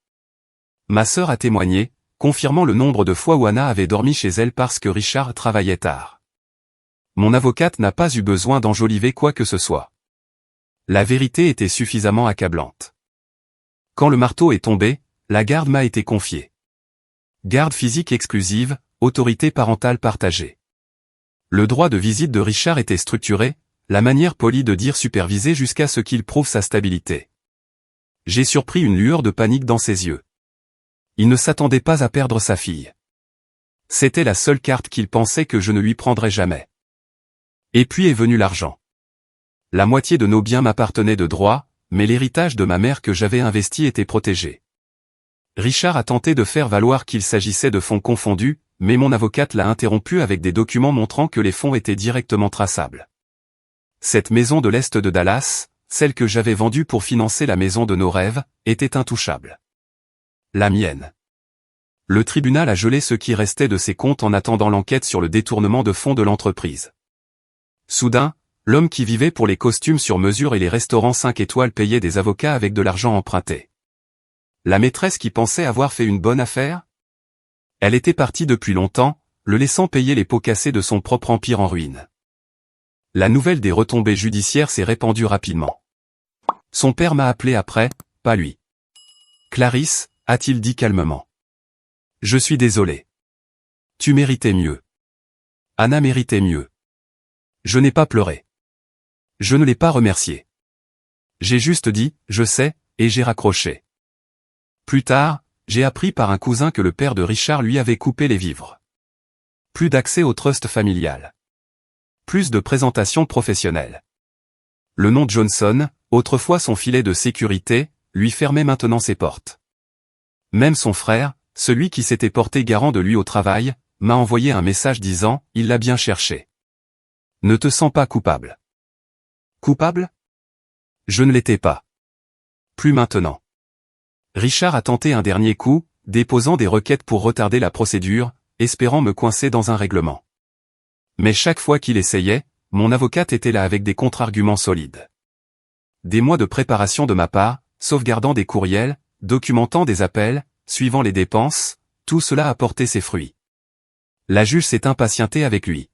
Ma sœur a témoigné, confirmant le nombre de fois où Anna avait dormi chez elle parce que Richard travaillait tard. Mon avocate n'a pas eu besoin d'enjoliver quoi que ce soit. La vérité était suffisamment accablante. Quand le marteau est tombé, la garde m'a été confiée. Garde physique exclusive, autorité parentale partagée. Le droit de visite de Richard était structuré, la manière polie de dire supervisée jusqu'à ce qu'il prouve sa stabilité. J'ai surpris une lueur de panique dans ses yeux. Il ne s'attendait pas à perdre sa fille. C'était la seule carte qu'il pensait que je ne lui prendrais jamais. Et puis est venu l'argent. La moitié de nos biens m'appartenait de droit, mais l'héritage de ma mère que j'avais investi était protégé. Richard a tenté de faire valoir qu'il s'agissait de fonds confondus, mais mon avocate l'a interrompu avec des documents montrant que les fonds étaient directement traçables. Cette maison de l'Est de Dallas, celle que j'avais vendue pour financer la maison de nos rêves, était intouchable. La mienne. Le tribunal a gelé ce qui restait de ses comptes en attendant l'enquête sur le détournement de fonds de l'entreprise. Soudain, l'homme qui vivait pour les costumes sur mesure et les restaurants 5 étoiles payait des avocats avec de l'argent emprunté. La maîtresse qui pensait avoir fait une bonne affaire? Elle était partie depuis longtemps, le laissant payer les pots cassés de son propre empire en ruine. La nouvelle des retombées judiciaires s'est répandue rapidement. Son père m'a appelé après, pas lui. Clarisse, a-t-il dit calmement. Je suis désolé. Tu méritais mieux. Anna méritait mieux. Je n'ai pas pleuré. Je ne l'ai pas remercié. J'ai juste dit, je sais, et j'ai raccroché. Plus tard, j'ai appris par un cousin que le père de Richard lui avait coupé les vivres. Plus d'accès au trust familial. Plus de présentations professionnelles. Le nom Johnson, autrefois son filet de sécurité, lui fermait maintenant ses portes. Même son frère, celui qui s'était porté garant de lui au travail, m'a envoyé un message disant « Il l'a bien cherché. Ne te sens pas coupable. » Coupable? Je ne l'étais pas. Plus maintenant. Richard a tenté un dernier coup, déposant des requêtes pour retarder la procédure, espérant me coincer dans un règlement. Mais chaque fois qu'il essayait, mon avocate était là avec des contre-arguments solides. Des mois de préparation de ma part, sauvegardant des courriels, documentant des appels, suivant les dépenses, tout cela a porté ses fruits. La juge s'est impatientée avec lui.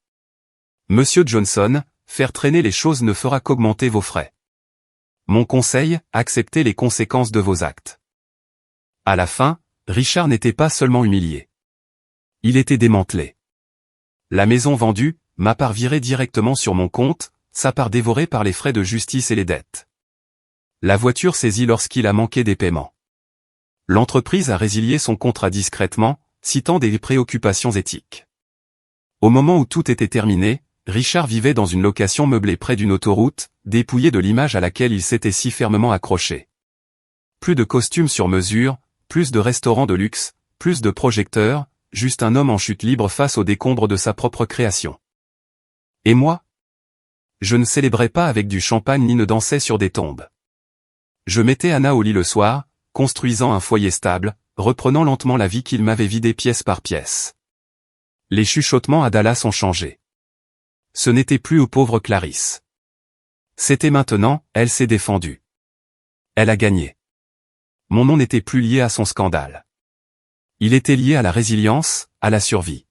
Monsieur Johnson, faire traîner les choses ne fera qu'augmenter vos frais. Mon conseil, acceptez les conséquences de vos actes. À la fin, Richard n'était pas seulement humilié. Il était démantelé. La maison vendue, ma part virée directement sur mon compte, sa part dévorée par les frais de justice et les dettes. La voiture saisie lorsqu'il a manqué des paiements. L'entreprise a résilié son contrat discrètement, citant des préoccupations éthiques. Au moment où tout était terminé, Richard vivait dans une location meublée près d'une autoroute, dépouillé de l'image à laquelle il s'était si fermement accroché. Plus de costumes sur mesure, plus de restaurants de luxe, plus de projecteurs, juste un homme en chute libre face aux décombres de sa propre création. Et moi? Je ne célébrais pas avec du champagne ni ne dansais sur des tombes. Je mettais Anna au lit le soir, construisant un foyer stable, reprenant lentement la vie qu'il m'avait vidée pièce par pièce. Les chuchotements à Dallas ont changé. Ce n'était plus aux pauvres Clarisse. C'était maintenant, elle s'est défendue. Elle a gagné. Mon nom n'était plus lié à son scandale. Il était lié à la résilience, à la survie.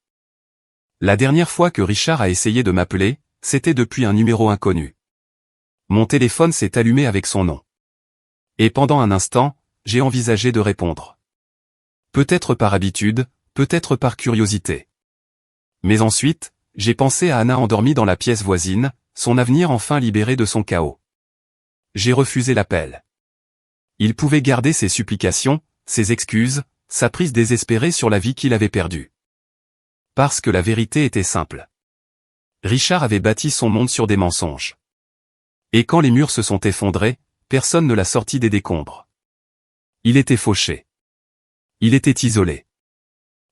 La dernière fois que Richard a essayé de m'appeler, c'était depuis un numéro inconnu. Mon téléphone s'est allumé avec son nom. Et pendant un instant, j'ai envisagé de répondre. Peut-être par habitude, peut-être par curiosité. Mais ensuite, j'ai pensé à Anna endormie dans la pièce voisine, son avenir enfin libéré de son chaos. J'ai refusé l'appel. Il pouvait garder ses supplications, ses excuses, sa prise désespérée sur la vie qu'il avait perdue. Parce que la vérité était simple. Richard avait bâti son monde sur des mensonges. Et quand les murs se sont effondrés, personne ne l'a sorti des décombres. Il était fauché. Il était isolé.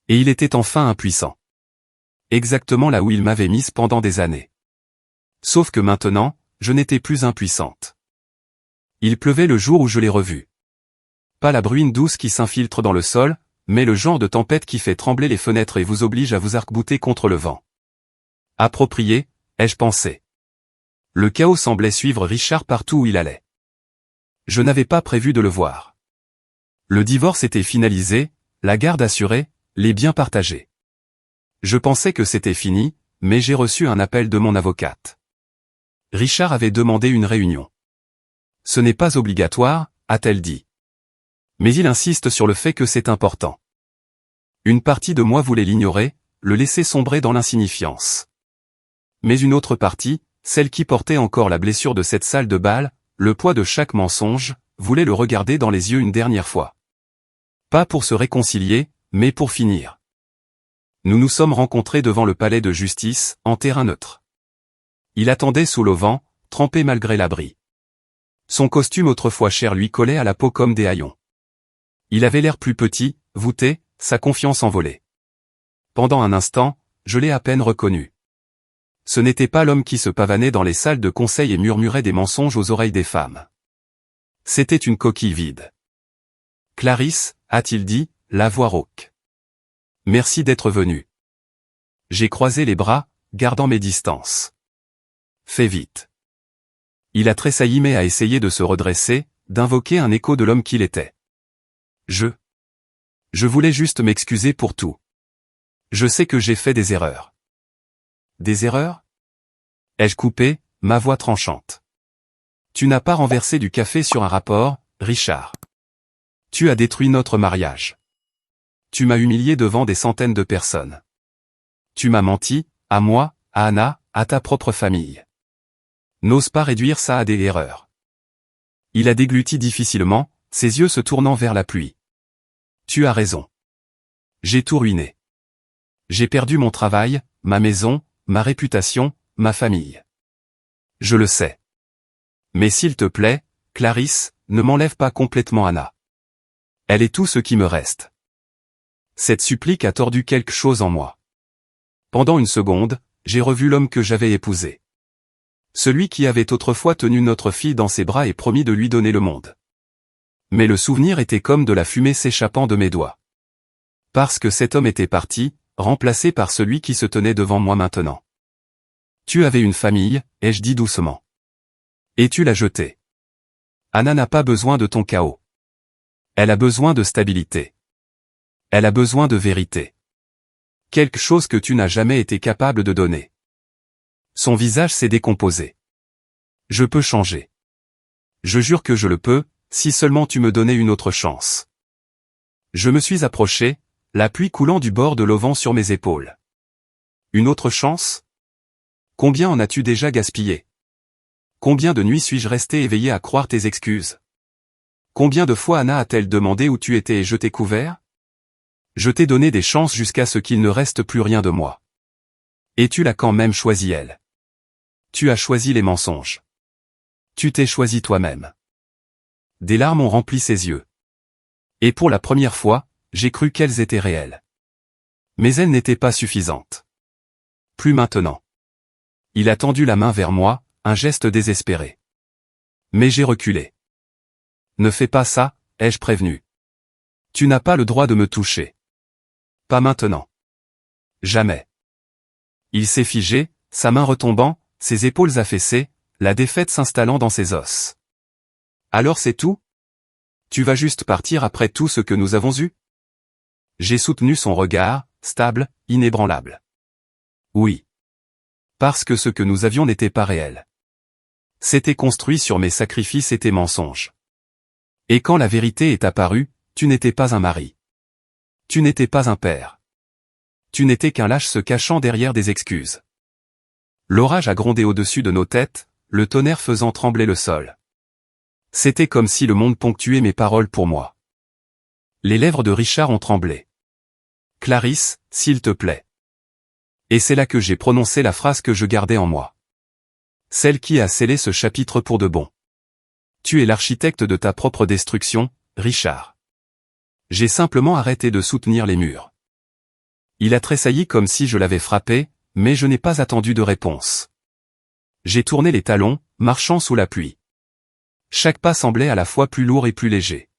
Et il était enfin impuissant. Exactement là où il m'avait mise pendant des années. Sauf que maintenant, je n'étais plus impuissante. Il pleuvait le jour où je l'ai revu. Pas la bruine douce qui s'infiltre dans le sol, mais le genre de tempête qui fait trembler les fenêtres et vous oblige à vous arc-bouter contre le vent. Approprié, ai-je pensé. Le chaos semblait suivre Richard partout où il allait. Je n'avais pas prévu de le voir. Le divorce était finalisé, la garde assurée, les biens partagés. Je pensais que c'était fini, mais j'ai reçu un appel de mon avocate. Richard avait demandé une réunion. Ce n'est pas obligatoire, a-t-elle dit. Mais il insiste sur le fait que c'est important. Une partie de moi voulait l'ignorer, le laisser sombrer dans l'insignifiance. Mais une autre partie, celle qui portait encore la blessure de cette salle de bal, le poids de chaque mensonge, voulait le regarder dans les yeux une dernière fois. Pas pour se réconcilier, mais pour finir. Nous nous sommes rencontrés devant le palais de justice, en terrain neutre. Il attendait sous l'auvent, trempé malgré l'abri. Son costume autrefois cher lui collait à la peau comme des haillons. Il avait l'air plus petit, voûté, sa confiance envolée. Pendant un instant, je l'ai à peine reconnu. Ce n'était pas l'homme qui se pavanait dans les salles de conseil et murmurait des mensonges aux oreilles des femmes. C'était une coquille vide. Clarisse, a-t-il dit, la voix rauque. Merci d'être venu. J'ai croisé les bras, gardant mes distances. Fais vite. Il a tressailli mais a essayé de se redresser, d'invoquer un écho de l'homme qu'il était. Je voulais juste m'excuser pour tout. Je sais que j'ai fait des erreurs. Des erreurs? Ai-je coupé, ma voix tranchante. Tu n'as pas renversé du café sur un rapport, Richard. Tu as détruit notre mariage. Tu m'as humilié devant des centaines de personnes. Tu m'as menti, à moi, à Anna, à ta propre famille. N'ose pas réduire ça à des erreurs. Il a dégluti difficilement, ses yeux se tournant vers la pluie. Tu as raison. J'ai tout ruiné. J'ai perdu mon travail, ma maison, ma réputation, ma famille. Je le sais. Mais s'il te plaît, Clarisse, ne m'enlève pas complètement Anna. Elle est tout ce qui me reste. Cette supplique a tordu quelque chose en moi. Pendant une seconde, j'ai revu l'homme que j'avais épousé. Celui qui avait autrefois tenu notre fille dans ses bras et promis de lui donner le monde. Mais le souvenir était comme de la fumée s'échappant de mes doigts. Parce que cet homme était parti, remplacé par celui qui se tenait devant moi maintenant. Tu avais une famille, ai-je dit doucement. Et tu l'as jetée. Anna n'a pas besoin de ton chaos. Elle a besoin de stabilité. Elle a besoin de vérité. Quelque chose que tu n'as jamais été capable de donner. Son visage s'est décomposé. Je peux changer. Je jure que je le peux, si seulement tu me donnais une autre chance. Je me suis approché, la pluie coulant du bord de l'auvent sur mes épaules. Une autre chance? Combien en as-tu déjà gaspillé? Combien de nuits suis-je resté éveillé à croire tes excuses? Combien de fois Anna a-t-elle demandé où tu étais et je t'ai couvert? Je t'ai donné des chances jusqu'à ce qu'il ne reste plus rien de moi. Et tu l'as quand même choisi elle. Tu as choisi les mensonges. Tu t'es choisi toi-même. Des larmes ont rempli ses yeux. Et pour la première fois, j'ai cru qu'elles étaient réelles. Mais elles n'étaient pas suffisantes. Plus maintenant. Il a tendu la main vers moi, un geste désespéré. Mais j'ai reculé. Ne fais pas ça, ai-je prévenu. Tu n'as pas le droit de me toucher. Pas maintenant. Jamais. Il s'est figé, sa main retombant, ses épaules affaissées, la défaite s'installant dans ses os. Alors c'est tout? Tu vas juste partir après tout ce que nous avons eu? J'ai soutenu son regard, stable, inébranlable. Oui. Parce que ce que nous avions n'était pas réel. C'était construit sur mes sacrifices et tes mensonges. Et quand la vérité est apparue, tu n'étais pas un mari. Tu n'étais pas un père. Tu n'étais qu'un lâche se cachant derrière des excuses. L'orage a grondé au-dessus de nos têtes, le tonnerre faisant trembler le sol. C'était comme si le monde ponctuait mes paroles pour moi. Les lèvres de Richard ont tremblé. Clarisse, s'il te plaît. Et c'est là que j'ai prononcé la phrase que je gardais en moi. Celle qui a scellé ce chapitre pour de bon. Tu es l'architecte de ta propre destruction, Richard. J'ai simplement arrêté de soutenir les murs. Il a tressailli comme si je l'avais frappé, mais je n'ai pas attendu de réponse. J'ai tourné les talons, marchant sous la pluie. Chaque pas semblait à la fois plus lourd et plus léger.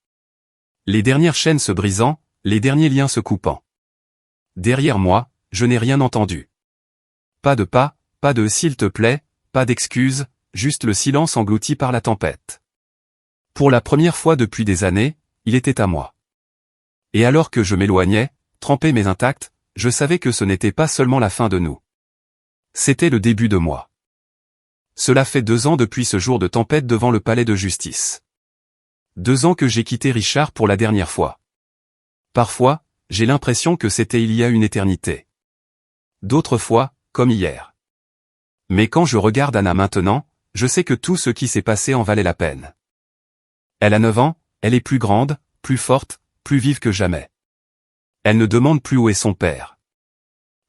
Les dernières chaînes se brisant, les derniers liens se coupant. Derrière moi, je n'ai rien entendu. Pas de pas, pas de s'il te plaît, pas d'excuses, juste le silence englouti par la tempête. Pour la première fois depuis des années, il était à moi. Et alors que je m'éloignais, trempé mais intact, je savais que ce n'était pas seulement la fin de nous. C'était le début de moi. Cela fait 2 ans depuis ce jour de tempête devant le palais de justice. 2 ans que j'ai quitté Richard pour la dernière fois. Parfois, j'ai l'impression que c'était il y a une éternité. D'autres fois, comme hier. Mais quand je regarde Anna maintenant, je sais que tout ce qui s'est passé en valait la peine. Elle a 9 ans, elle est plus grande, plus forte, plus vive que jamais. Elle ne demande plus où est son père.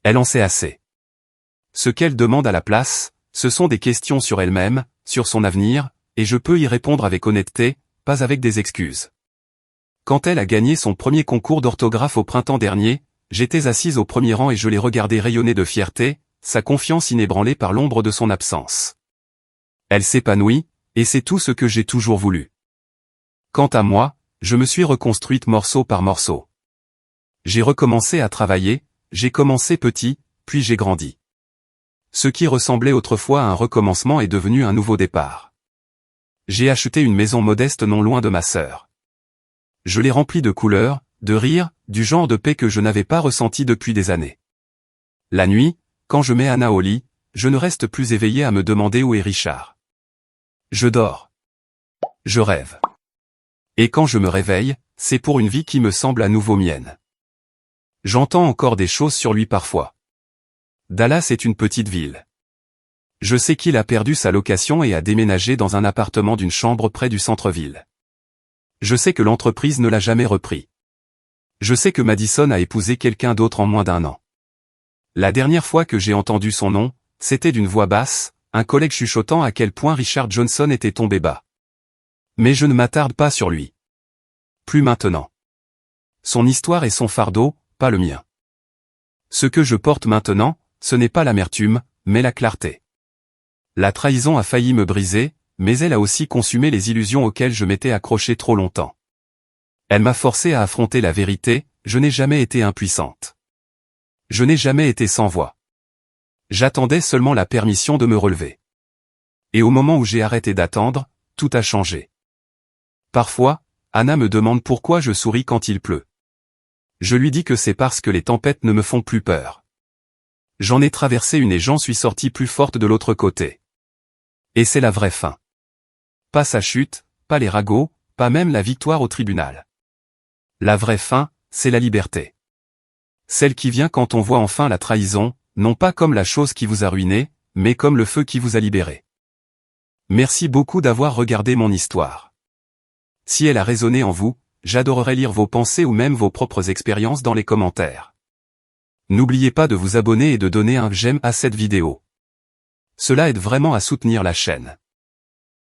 Elle en sait assez. Ce qu'elle demande à la place, ce sont des questions sur elle-même, sur son avenir, et je peux y répondre avec honnêteté, pas avec des excuses. Quand elle a gagné son premier concours d'orthographe au printemps dernier, j'étais assise au premier rang et je l'ai regardée rayonner de fierté, sa confiance inébranlée par l'ombre de son absence. Elle s'épanouit, et c'est tout ce que j'ai toujours voulu. Quant à moi, je me suis reconstruite morceau par morceau. J'ai recommencé à travailler, j'ai commencé petit, puis j'ai grandi. Ce qui ressemblait autrefois à un recommencement est devenu un nouveau départ. J'ai acheté une maison modeste non loin de ma sœur. Je l'ai remplie de couleurs, de rires, du genre de paix que je n'avais pas ressenti depuis des années. La nuit, quand je mets Anna au lit, je ne reste plus éveillé à me demander où est Richard. Je dors. Je rêve. Et quand je me réveille, c'est pour une vie qui me semble à nouveau mienne. J'entends encore des choses sur lui parfois. Dallas est une petite ville. Je sais qu'il a perdu sa location et a déménagé dans un appartement d'une chambre près du centre-ville. Je sais que l'entreprise ne l'a jamais repris. Je sais que Madison a épousé quelqu'un d'autre en moins d'1 an. La dernière fois que j'ai entendu son nom, c'était d'une voix basse, un collègue chuchotant à quel point Richard Johnson était tombé bas. Mais je ne m'attarde pas sur lui. Plus maintenant. Son histoire est son fardeau, pas le mien. Ce que je porte maintenant, ce n'est pas l'amertume, mais la clarté. La trahison a failli me briser, mais elle a aussi consumé les illusions auxquelles je m'étais accroché trop longtemps. Elle m'a forcé à affronter la vérité, je n'ai jamais été impuissante. Je n'ai jamais été sans voix. J'attendais seulement la permission de me relever. Et au moment où j'ai arrêté d'attendre, tout a changé. Parfois, Anna me demande pourquoi je souris quand il pleut. Je lui dis que c'est parce que les tempêtes ne me font plus peur. J'en ai traversé une et j'en suis sorti plus forte de l'autre côté. Et c'est la vraie fin. Pas sa chute, pas les ragots, pas même la victoire au tribunal. La vraie fin, c'est la liberté. Celle qui vient quand on voit enfin la trahison, non pas comme la chose qui vous a ruiné, mais comme le feu qui vous a libéré. Merci beaucoup d'avoir regardé mon histoire. Si elle a résonné en vous, j'adorerais lire vos pensées ou même vos propres expériences dans les commentaires. N'oubliez pas de vous abonner et de donner un j'aime à cette vidéo. Cela aide vraiment à soutenir la chaîne.